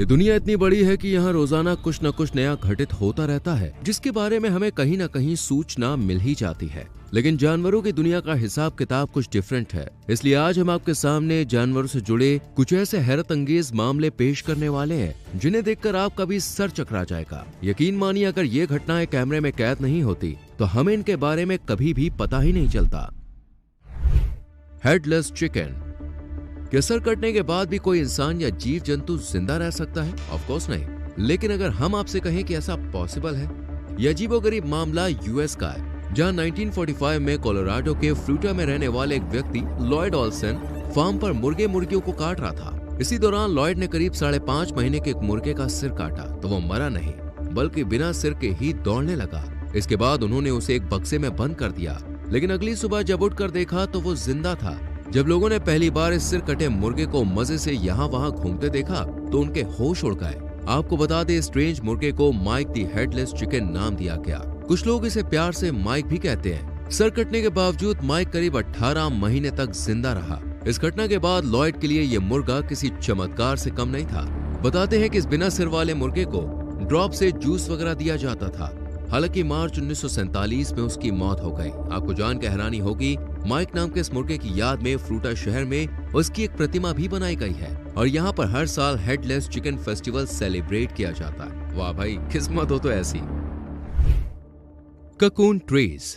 ये दुनिया इतनी बड़ी है कि यहाँ रोजाना कुछ न कुछ नया घटित होता रहता है, जिसके बारे में हमें कहीं न कहीं सूचना मिल ही जाती है। लेकिन जानवरों की दुनिया का हिसाब किताब कुछ डिफरेंट है। इसलिए आज हम आपके सामने जानवरों से जुड़े कुछ ऐसे हैरत अंगेज मामले पेश करने वाले हैं जिन्हें देखकर आपका भी सर चकरा जाएगा। यकीन मानिए, अगर ये घटनाएं कैमरे में कैद नहीं होती तो हमें इनके बारे में कभी भी पता ही नहीं चलता। Headless chicken. क्या सर कटने के बाद भी कोई इंसान या जीव जंतु जिंदा रह सकता है? ऑफ कोर्स नहीं। लेकिन अगर हम आपसे कहें कि ऐसा पॉसिबल है, यह अजीबोगरीब मामला यूएस का है, जहां 1945 में कोलोराडो के फ्लूटा में रहने वाले एक व्यक्ति लॉयड ऑल्सन फार्म पर मुर्गे मुर्गियों को काट रहा था। इसी दौरान लॉयड ने करीब 5.5 महीने के एक मुर्गे का सिर काटा तो वो मरा नहीं, बल्कि बिना सिर के ही दौड़ने लगा। इसके बाद उन्होंने उसे एक बक्से में बंद कर दिया, लेकिन अगली सुबह जब उठकर देखा तो वो जिंदा था। जब लोगों ने पहली बार इस सिर कटे मुर्गे को मजे से यहाँ वहाँ घूमते देखा तो उनके होश उड़ गए। आपको बता दें, स्ट्रेंज मुर्गे को माइक द हेडलेस चिकन नाम दिया गया। कुछ लोग इसे प्यार से माइक भी कहते हैं। सर कटने के बावजूद माइक करीब 18 महीने तक जिंदा रहा। इस घटना के बाद लॉयड के लिए ये मुर्गा किसी चमत्कार से कम नहीं था। बताते हैं कि इस बिना सिर वाले मुर्गे को ड्रॉप से जूस वगैरह दिया जाता था। हालांकि मार्च 1947 में उसकी मौत हो गई। आपको जान के हैरानी होगी, माइक नाम के इस मुर्गे की याद में फ्लूटा शहर में उसकी एक प्रतिमा भी बनाई गई है और यहाँ पर हर साल हेडलेस चिकन फेस्टिवल सेलिब्रेट किया जाता है। वाह भाई, किस्मत हो तो ऐसी। Cocoon trees.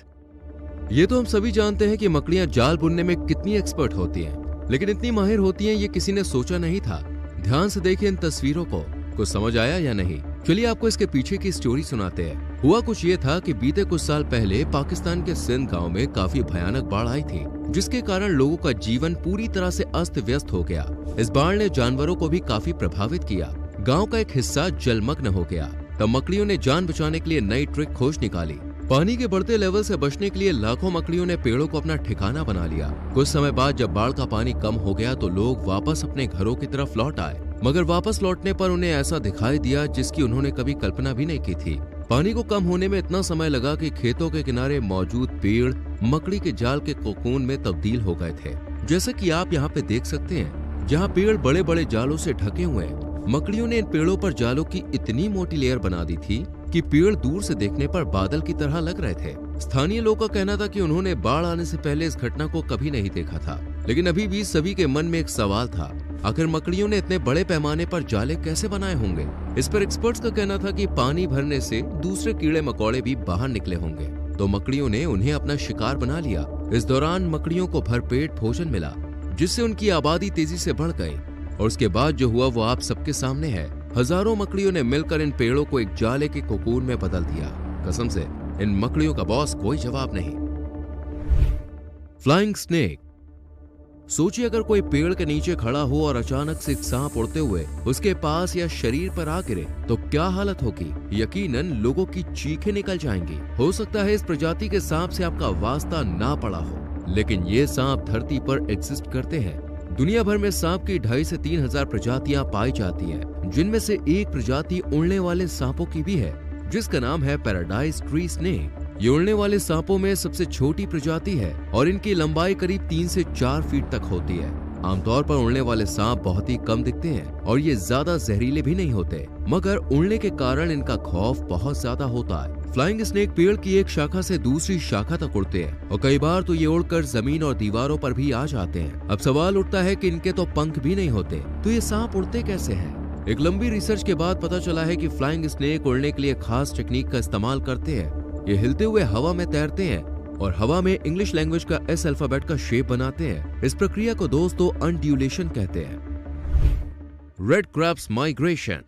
ये तो हम सभी जानते हैं कि मकड़ियां जाल बुनने में कितनी एक्सपर्ट होती हैं, लेकिन इतनी माहिर होती हैं ये किसी ने सोचा नहीं था। ध्यान से देखिए इन तस्वीरों को, कुछ समझ आया या नहीं? चलिए आपको इसके पीछे की स्टोरी सुनाते हैं। हुआ कुछ ये था कि बीते कुछ साल पहले पाकिस्तान के सिंध गांव में काफी भयानक बाढ़ आई थी, जिसके कारण लोगों का जीवन पूरी तरह से अस्त व्यस्त हो गया। इस बाढ़ ने जानवरों को भी काफी प्रभावित किया। गांव का एक हिस्सा जलमग्न हो गया। तब मकड़ियों ने जान बचाने के लिए नई ट्रिक खोज निकाली। पानी के बढ़ते लेवल से बचने के लिए लाखों मकड़ियों ने पेड़ों को अपना ठिकाना बना लिया। कुछ समय बाद जब बाढ़ का पानी कम हो गया तो लोग वापस अपने घरों की तरफ लौट आए, मगर वापस लौटने पर उन्हें ऐसा दिखाई दिया जिसकी उन्होंने कभी कल्पना भी नहीं की थी। पानी को कम होने में इतना समय लगा कि खेतों के किनारे मौजूद पेड़ मकड़ी के जाल के कोकून में तब्दील हो गए थे। जैसा कि आप यहाँ पे देख सकते हैं, जहाँ पेड़ बड़े बड़े जालों से ढके हुए हैं, मकड़ियों ने इन पेड़ों पर जालों की इतनी मोटी लेयर बना दी थी कि पेड़ दूर से देखने पर बादल की तरह लग रहे थे। स्थानीय लोगों का कहना था कि उन्होंने बाढ़ आने से पहले इस घटना को कभी नहीं देखा था, लेकिन अभी भी सभी के मन में एक सवाल था, आखिर मकड़ियों ने इतने बड़े पैमाने पर जाले कैसे बनाए होंगे? इस पर एक्सपर्ट्स का कहना था कि पानी भरने से दूसरे कीड़े मकोड़े भी बाहर निकले होंगे, तो मकड़ियों ने उन्हें अपना शिकार बना लिया। इस दौरान मकड़ियों को भरपेट भोजन मिला, जिससे उनकी आबादी तेजी से बढ़ गई। और उसके बाद जो हुआ वो आप सबके सामने है। हजारों मकड़ियों ने मिलकर इन पेड़ों को एक जाले के कोकून में बदल दिया। कसम से इन मकड़ियों का बॉस कोई जवाब नहीं। Flying snake. सोचिए, अगर कोई पेड़ के नीचे खड़ा हो और अचानक से एक सांप उड़ते हुए उसके पास या शरीर पर आ गिरे तो क्या हालत होगी? यकीनन लोगों की चीखें निकल जाएंगी। हो सकता है इस प्रजाति के सांप से आपका वास्ता ना पड़ा हो, लेकिन ये सांप धरती पर एग्जिस्ट करते हैं। दुनिया भर में सांप की 2,500 से 3,000 प्रजातियां पाई जाती हैं, जिनमें से एक प्रजाति उड़ने वाले सांपों की भी है, जिसका नाम है पैराडाइज ट्री स्नेक। ये उड़ने वाले सांपों में सबसे छोटी प्रजाति है और इनकी लंबाई करीब 3 से 4 फीट तक होती है। आमतौर पर उड़ने वाले सांप बहुत ही कम दिखते हैं और ये ज्यादा जहरीले भी नहीं होते, मगर उड़ने के कारण इनका खौफ बहुत ज्यादा होता है। फ्लाइंग स्नेक पेड़ की एक शाखा से दूसरी शाखा तक उड़ते हैं और कई बार तो ये उड़कर जमीन और दीवारों पर भी आ जाते हैं। अब सवाल उठता है कि इनके तो पंख भी नहीं होते, तो ये सांप उड़ते कैसे हैं? एक लंबी रिसर्च के बाद पता चला है कि फ्लाइंग स्नेक उड़ने के लिए खास टेक्निक का इस्तेमाल करते हैं। ये हिलते हुए हवा में तैरते हैं और हवा में इंग्लिश लैंग्वेज का एस अल्फाबेट का शेप बनाते हैं। इस प्रक्रिया को दोस्तों अनड्यूलेशन कहते हैं। Red crabs migration.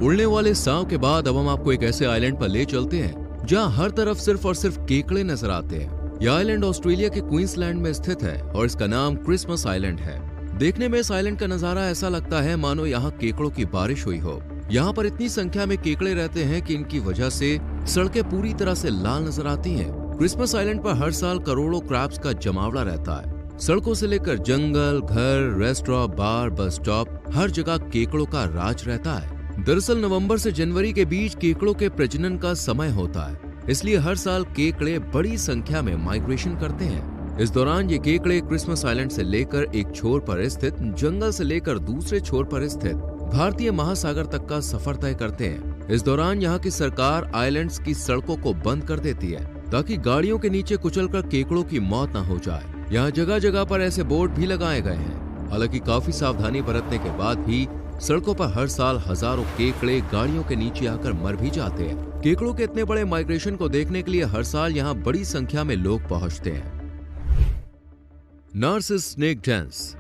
उड़ने वाले सांप के बाद अब हम आपको एक ऐसे आइलैंड पर ले चलते हैं जहां हर तरफ सिर्फ और सिर्फ केकड़े नजर आते हैं। यह आइलैंड ऑस्ट्रेलिया के क्वींसलैंड में स्थित है और इसका नाम क्रिसमस आइलैंड है। देखने में इस आइलैंड का नजारा ऐसा लगता है मानो यहाँ केकड़ों की बारिश हुई हो। यहाँ पर इतनी संख्या में केकड़े रहते हैं कि इनकी वजह से सड़कें पूरी तरह से लाल नजर आती हैं। क्रिसमस आइलैंड पर हर साल करोड़ों क्रैब्स का जमावड़ा रहता है। सड़कों से लेकर जंगल, घर, रेस्टोरेंट, बार, बस स्टॉप, हर जगह केकड़ों का राज रहता है। दरअसल नवंबर से जनवरी के बीच केकड़ों के प्रजनन का समय होता है, इसलिए हर साल केकड़े बड़ी संख्या में माइग्रेशन करते हैं। इस दौरान ये केकड़े क्रिसमस आइलैंड से लेकर एक छोर पर स्थित जंगल से लेकर दूसरे छोर पर स्थित भारतीय महासागर तक का सफर तय करते हैं। इस दौरान यहाँ की सरकार आइलैंड्स की सड़कों को बंद कर देती है ताकि गाड़ियों के नीचे कुचलकर केकड़ों की मौत न हो जाए। यहाँ जगह जगह पर ऐसे बोर्ड भी लगाए गए हैं। हालांकि काफी सावधानी बरतने के बाद भी सड़कों पर हर साल हजारों केकड़े गाड़ियों के नीचे आकर मर भी जाते हैं। केकड़ों के इतने बड़े माइग्रेशन को देखने के लिए हर साल यहाँ बड़ी संख्या में लोग पहुंचते हैं। Nazis snake dance.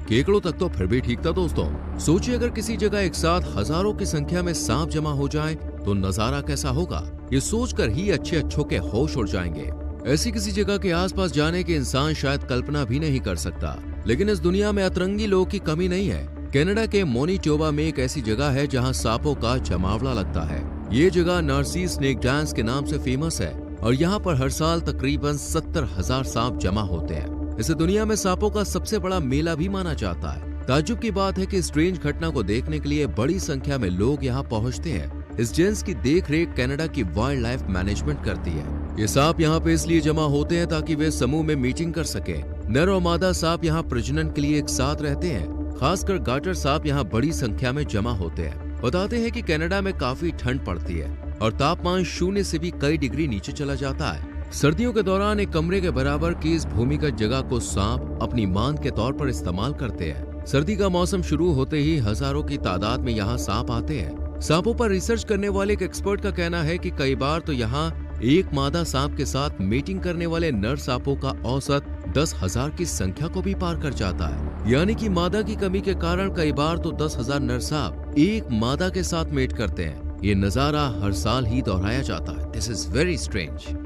केकड़ों तक तो फिर भी ठीक था दोस्तों। सोचिए अगर किसी जगह एक साथ हजारों की संख्या में सांप जमा हो जाए तो नजारा कैसा होगा। ये सोचकर ही अच्छों के होश उड़ जाएंगे। ऐसी किसी जगह के आसपास जाने की इंसान शायद कल्पना भी नहीं कर सकता। लेकिन इस दुनिया में अतरंगी लोगों की कमी नहीं है। कनाडा के मोनीटोबा में एक ऐसी जगह है जहां सांपों का जमावड़ा लगता है। ये जगह नार्सिस स्नेक डांस के नाम से फेमस है और यहाँ पर हर साल तकरीबन 70,000 सांप जमा होते हैं। इसे दुनिया में सांपों का सबसे बड़ा मेला भी माना जाता है। ताज्जुब की बात है कि स्ट्रेंज घटना को देखने के लिए बड़ी संख्या में लोग यहाँ पहुँचते हैं। इस जेंस की देख-रेख कनाडा की वाइल्ड लाइफ मैनेजमेंट करती है। ये सांप यहाँ पे इसलिए जमा होते हैं ताकि वे समूह में मीटिंग कर सके। नर और मादा सांप यहाँ प्रजनन के लिए एक साथ रहते हैं। खासकर गाटर सांप यहाँ बड़ी संख्या में जमा होते हैं। बताते हैं कि कनाडा में काफी ठंड पड़ती है और तापमान 0 से भी कई डिग्री नीचे चला जाता है। सर्दियों के दौरान एक कमरे के बराबर की इस भूमिगत जगह को सांप अपनी मांद के तौर पर इस्तेमाल करते हैं। सर्दी का मौसम शुरू होते ही हजारों की तादाद में यहाँ सांप आते हैं। सांपों पर रिसर्च करने वाले एक एक्सपर्ट का कहना है कि कई बार तो यहाँ एक मादा सांप के साथ मीटिंग करने वाले नर सांपों का औसत 10,000 की संख्या को भी पार कर जाता है। यानी कि मादा की कमी के कारण कई बार तो 10,000 नर सांप एक मादा के साथ मेट करते हैं। ये नजारा हर साल ही दोहराया जाता है। This is very strange.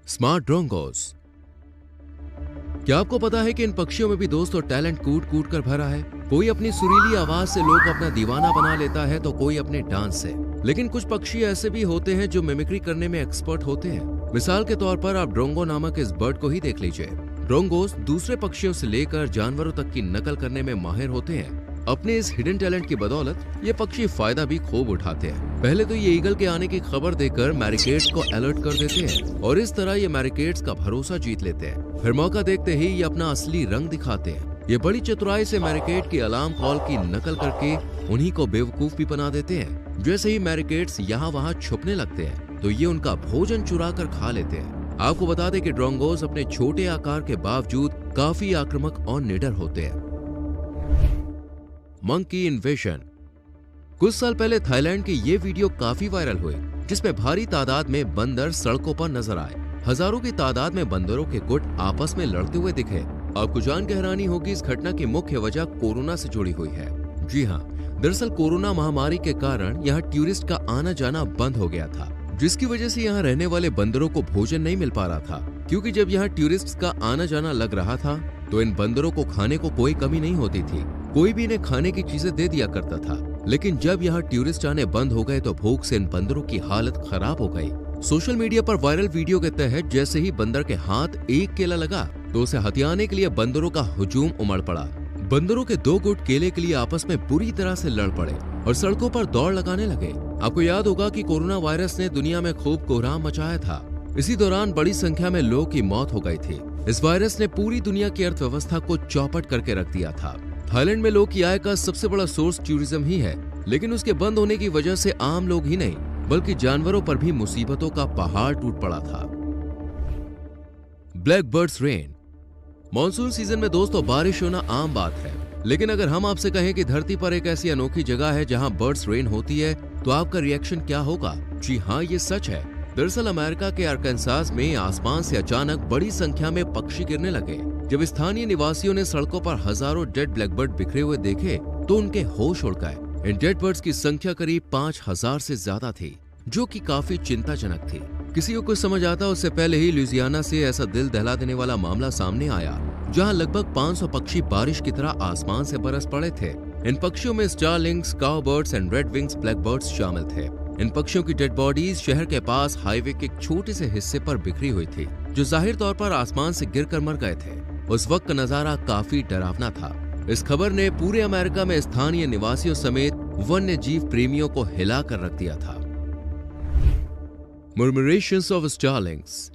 Smart ड्रोंगोस। क्या आपको पता है कि इन पक्षियों में भी दोस्तों टैलेंट कूट कूट कर भरा है। कोई अपनी सुरीली आवाज से लोग अपना दीवाना बना लेता है तो कोई अपने डांस से। लेकिन कुछ पक्षी ऐसे भी होते हैं जो मिमिक्री करने में एक्सपर्ट होते हैं। मिसाल के तौर पर आप ड्रोंगो नामक इस बर्ड को ही देख लीजिए। ड्रोंगोस दूसरे पक्षियों से लेकर जानवरों तक की नकल करने में माहिर होते हैं। अपने इस हिडन टैलेंट की बदौलत ये पक्षी फायदा भी खूब उठाते हैं। पहले तो ये ईगल के आने की खबर देकर मैरिकेड्स को अलर्ट कर देते हैं और इस तरह ये मैरिकेड्स का भरोसा जीत लेते हैं। फिर मौका देखते ही ये अपना असली रंग दिखाते हैं। ये बड़ी चतुराई से मैरिकेड की अलार्म कॉल की नकल करके उन्हीं को बेवकूफ भी बना देते हैं। जैसे ही मैरिकेड्स यहाँ वहाँ छुपने लगते हैं तो ये उनका भोजन चुरा कर खा लेते हैं। आपको बता दें कि ड्रोंगोस अपने छोटे आकार के बावजूद काफी आक्रामक और निडर होते हैं। Monkey invasion. कुछ साल पहले थाईलैंड की ये वीडियो काफी वायरल हुई जिसमें भारी तादाद में बंदर सड़कों पर नजर आए। हजारों की तादाद में बंदरों के गुट आपस में लड़ते हुए दिखे। आपको जान के हैरानी होगी इस घटना की मुख्य वजह कोरोना से जुड़ी हुई है। जी हाँ, दरअसल कोरोना महामारी के कारण यहाँ टूरिस्ट का आना जाना बंद हो गया था, जिसकी वजह से यहाँ रहने वाले बंदरों को भोजन नहीं मिल पा रहा था। क्योंकि जब यहाँ टूरिस्ट का आना जाना लग रहा था तो इन बंदरों को खाने को कोई कमी नहीं होती थी। कोई भी इन्हें खाने की चीजें दे दिया करता था। लेकिन जब यहाँ टूरिस्ट आने बंद हो गए तो भूख से इन बंदरों की हालत खराब हो गई। सोशल मीडिया पर वायरल वीडियो के तहत जैसे ही बंदर के हाथ एक केला लगा तो उसे हथियाने के लिए बंदरों का हुजूम उमड़ पड़ा। बंदरों के दो गुट केले के लिए आपस में बुरी तरह से लड़ पड़े और सड़कों पर दौड़ लगाने लगे। आपको याद होगा कि कोरोना वायरस ने दुनिया में खूब कोहराम मचाया था। इसी दौरान बड़ी संख्या में लोगों की मौत हो गई थी। इस वायरस ने पूरी दुनिया की अर्थव्यवस्था को चौपट करके रख दिया था। थाईलैंड में लोग की आय का सबसे बड़ा सोर्स टूरिज्म ही है, लेकिन उसके बंद होने की वजह से आम लोग ही नहीं बल्कि जानवरों पर भी मुसीबतों का पहाड़ टूट पड़ा था। Black birds rain. Monsoon season में दोस्तों बारिश होना आम बात है, लेकिन अगर हम आपसे कहें कि धरती पर एक ऐसी अनोखी जगह है जहां बर्ड्स रेन होती है तो आपका रिएक्शन क्या होगा? जी हाँ, ये सच है। दरअसल अमेरिका के आर्कांसास में आसमान से अचानक बड़ी संख्या में पक्षी गिरने लगे। जब स्थानीय निवासियों ने सड़कों पर हजारों डेड ब्लैकबर्ड बिखरे हुए देखे तो उनके होश उड़ गए। इन डेड बर्ड्स की संख्या करीब 5,000 से ज्यादा थी, जो कि काफी चिंताजनक थी। किसी को कुछ समझ आता उससे पहले ही लुइसियाना से ऐसा दिल दहला देने वाला मामला सामने आया, जहां लगभग 500 पक्षी बारिश की तरह आसमान से बरस पड़े थे। इन पक्षियों में स्टारलिंग्स, काउबर्ड्स एंड रेड विंग्स ब्लैकबर्ड्स शामिल थे। इन पक्षियों की डेड बॉडीज शहर के पास हाईवे के एक छोटे से हिस्से पर बिखरी हुई थी, जो जाहिर तौर पर आसमान से गिरकर मर गए थे। उस वक्त का नजारा काफी डरावना था। इस खबर ने पूरे अमेरिका में स्थानीय निवासियों समेत वन्य जीव प्रेमियों को हिला कर रख दिया था। मर्मरेशंस ऑफ स्टारलिंग्स।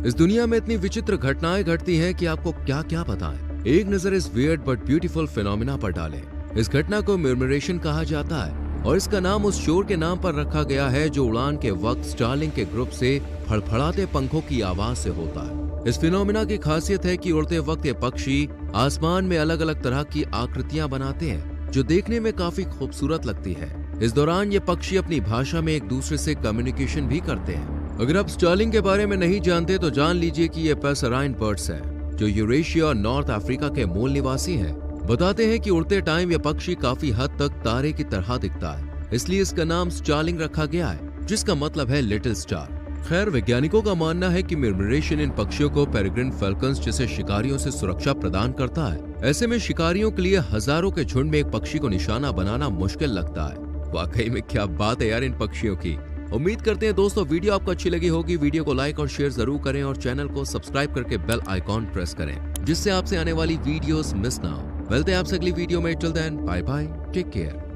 इस दुनिया में इतनी विचित्र घटनाएं घटती हैं कि आपको क्या क्या बताएं। एक नजर इस वियर्ड बट ब्यूटीफुल फिनोमिना पर डालें। इस घटना को मिरमिरेशन कहा जाता है और इसका नाम उस शोर के नाम पर रखा गया है जो उड़ान के वक्त स्टारलिंक के ग्रुप से फड़फड़ाते पंखों की आवाज से होता है। इस फिनोमिना की खासियत है कि उड़ते वक्त ये पक्षी आसमान में अलग अलग तरह की आकृतियां बनाते हैं जो देखने में काफी खूबसूरत लगती है। इस दौरान ये पक्षी अपनी भाषा में एक दूसरे से कम्युनिकेशन भी करते हैं। अगर आप स्टारलिंक के बारे में नहीं जानते तो जान लीजिए कि ये पैसराइन बर्ड्स है जो यूरेशिया और नॉर्थ अफ्रीका के मूल निवासी हैं। बताते हैं कि उड़ते टाइम यह पक्षी काफी हद तक तारे की तरह दिखता है, इसलिए इसका नाम स्टारलिंक रखा गया है, जिसका मतलब है लिटिल स्टार। खैर, वैज्ञानिकों का मानना है कि मिरमिरेशन इन पक्षियों को पेरेग्रिन फैल्कन्स जैसे शिकारियों से सुरक्षा प्रदान करता है। ऐसे में शिकारियों के लिए हजारों के झुंड में एक पक्षी को निशाना बनाना मुश्किल लगता है। वाकई में क्या बात है यार इन पक्षियों की। उम्मीद करते हैं दोस्तों वीडियो आपको अच्छी लगी होगी। वीडियो को लाइक और शेयर जरूर करें और चैनल को सब्सक्राइब करके बेल आइकॉन प्रेस करें, जिससे आपसे आने वाली वीडियोस मिस ना हो। मिलते हैं आपसे अगली वीडियो में। Till then bye bye, take care.